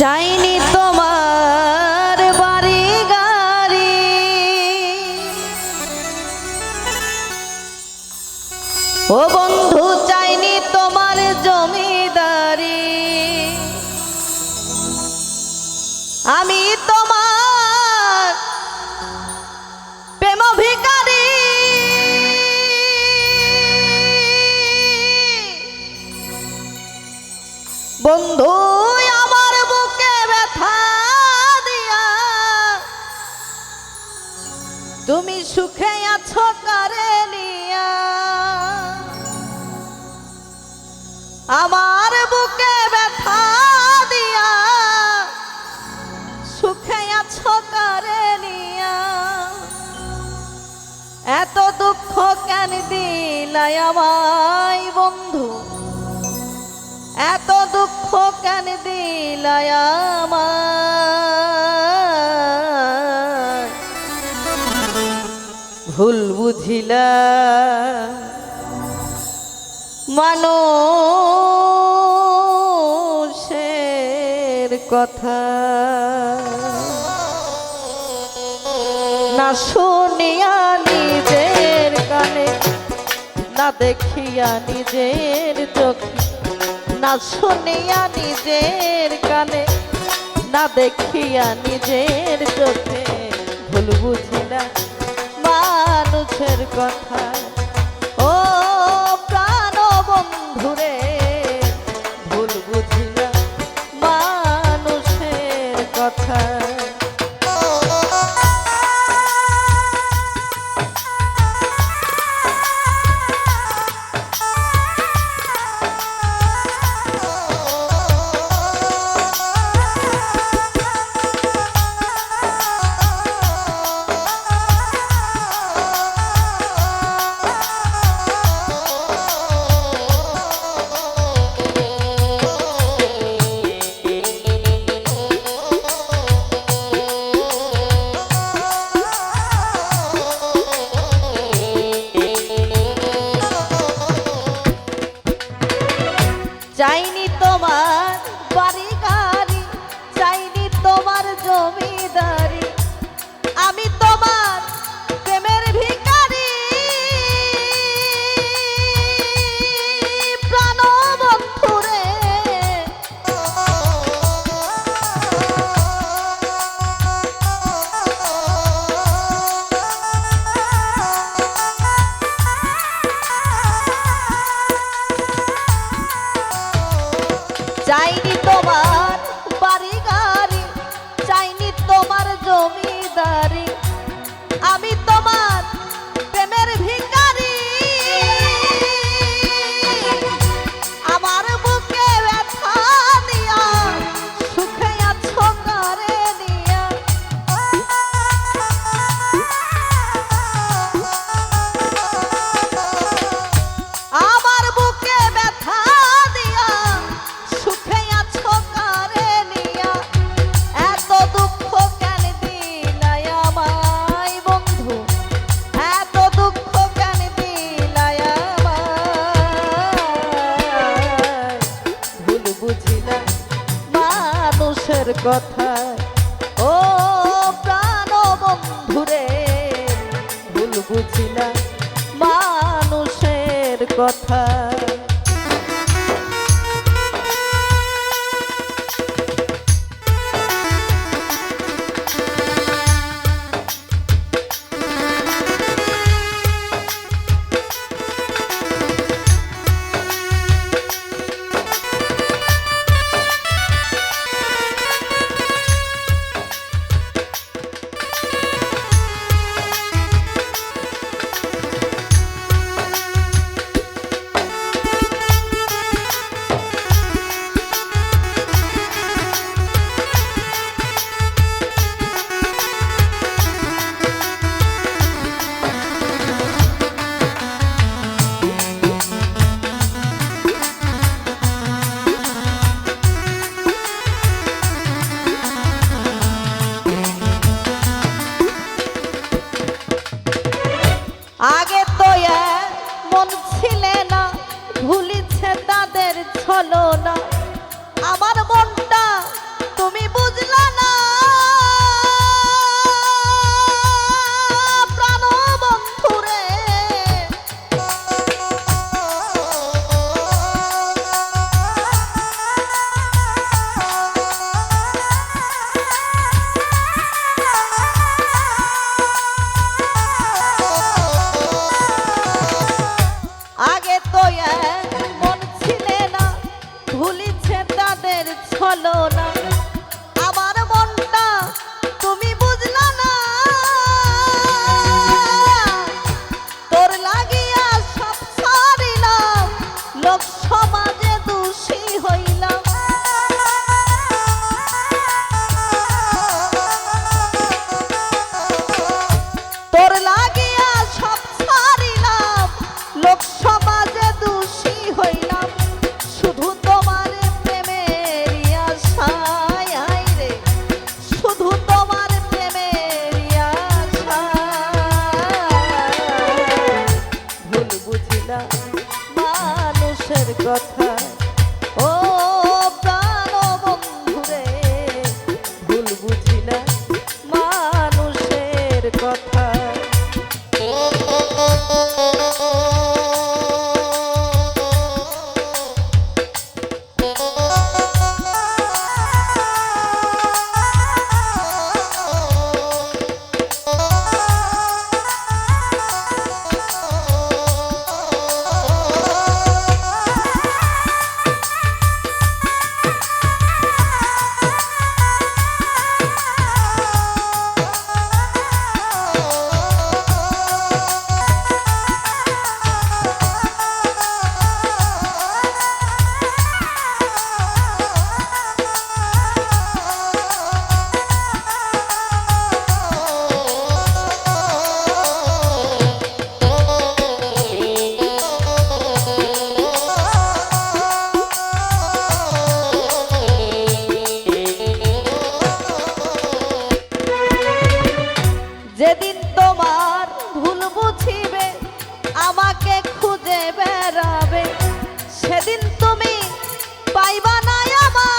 চাইনি তোমার বাড়ি গাড়ি, ও বন্ধু চাইনি তোমার জমিদারি। আমি তোমার প্রেম ভিখারি, বন্ধু আমার বুকে ব্যথা দিয়া তুমি সুখে আছো কারে নিয়া। আমার বুকে ব্যথা দিয়া সুখে আছো কারে নিয়া। এত দুঃখ কেন দিলাই আমায় বন্ধু, এত দুঃখ কেন দিলাই আমায়। ভুল বুঝিলা মানুষের কথা, না শুনিয়া নিজের কানে, না দেখিয়া নিজের চোখে, না শুনিয়া নিজের কানে, না দেখিয়া নিজের চোখে। ভুল বুঝিলা মানুষের কথা, ও প্রাণ বন্ধুরে ভুল বুঝিলা মানুষের কথা। চাইনি তোমার বাড়ি গাড়ি, চাইনি তোমার জমিদারি। আমি তোমার প্রেমের ভিখারি, প্রাণ বন্ধুরে চাইনি তোমার বাড়ি গাড়ি, চাইনি তোমার জমিদারি। আমি তোমার প্রেমের ভিখারি, আমার বুকে ব্যথা দিয়া সুখে আছো কারে নিয়া। আমার বুকে ব্যথা দিয়া সুখে আছো কারে নিয়া। এত দুঃখ কেন দিলাই আমায় বন্ধু, এত দুঃখ কেন দিলাই আমায়। ভুল বুঝিলা মানুষের কথা, ও প্রাণ বন্ধুরে ভুল বুঝিলা মানুষের কথা। হলো না আমার মনটা তুমি বুঝলা না তোর লাগিয়া সব ছাড়িলাম লোক সমাজে দোষী হইলাম তোর লাগিয়া সব ছাড়িলাম লোক সমাজে দোষী হইলাম শুধু তোমার প্রেমের আশায় রে শুধু তোমার প্রেমের আশায় ভুল বুঝিলা মানুষের কথা ও প্রাণ বন্ধুরে ভুল বুঝিলা মানুষের কথা যেদিন তোমার ভুল বুঝিবে আমাকে খুঁজে বেড়াবে সেদিন তুমি পাইবা না আমায়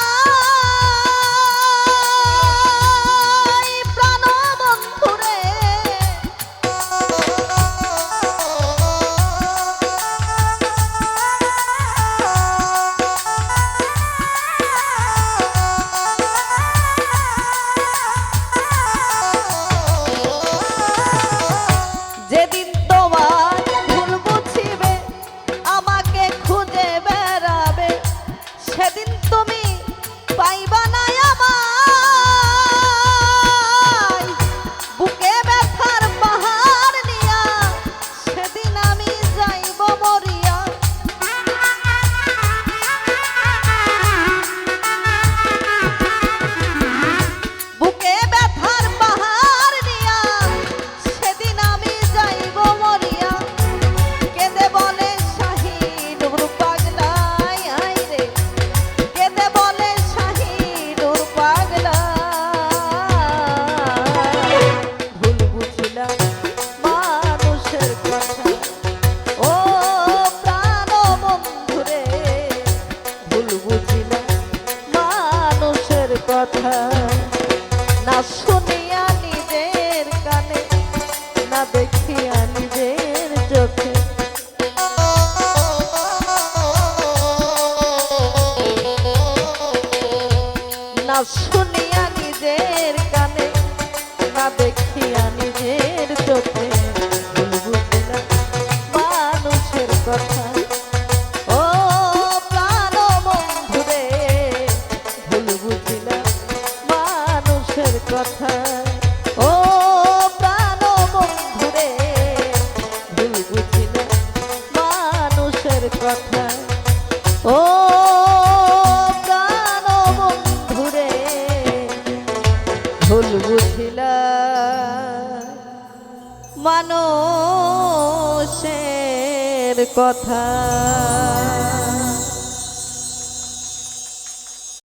প্রাণ বন্ধুরে যেদিন তোমার ভুল বুঝিবে আমাকে খুঁজে বেড়াবে সেদিন তুমি পাইবা না আমায় বুকে ব্যথার পাহাড় নিয়া সেদিন আমি যাইব মরিয়া বুকে ব্যথার পাহাড় নিয়া সেদিন আমি যাইব মরিয়া কেঁদে বলে শাহিনুর পাগলাই রে কেঁদে বলে শাহিনুর পাগলাই ভুল বুঝিলাম মানুষের কথা ও প্রাণ বন্ধুরে ভুল বুঝিলাম মানুষের কথা না শুনিয়া নিজের কানে না দেখিয়া নিজের চোখে না শুনিয়া নিজের কানে না দেখিয়া নিজের চোখে ভুল বুঝিলাম মানুষের কথা ও প্রাণ বন্ধুরে ভুল বুঝিলাম মানুষের কথা ও প্রাণ বন্ধুরে ভুল বুঝিলাম মানুষের কথা ও প্রাণ বন্ধুরে ভুল বুঝিলাম মানুষের কথা।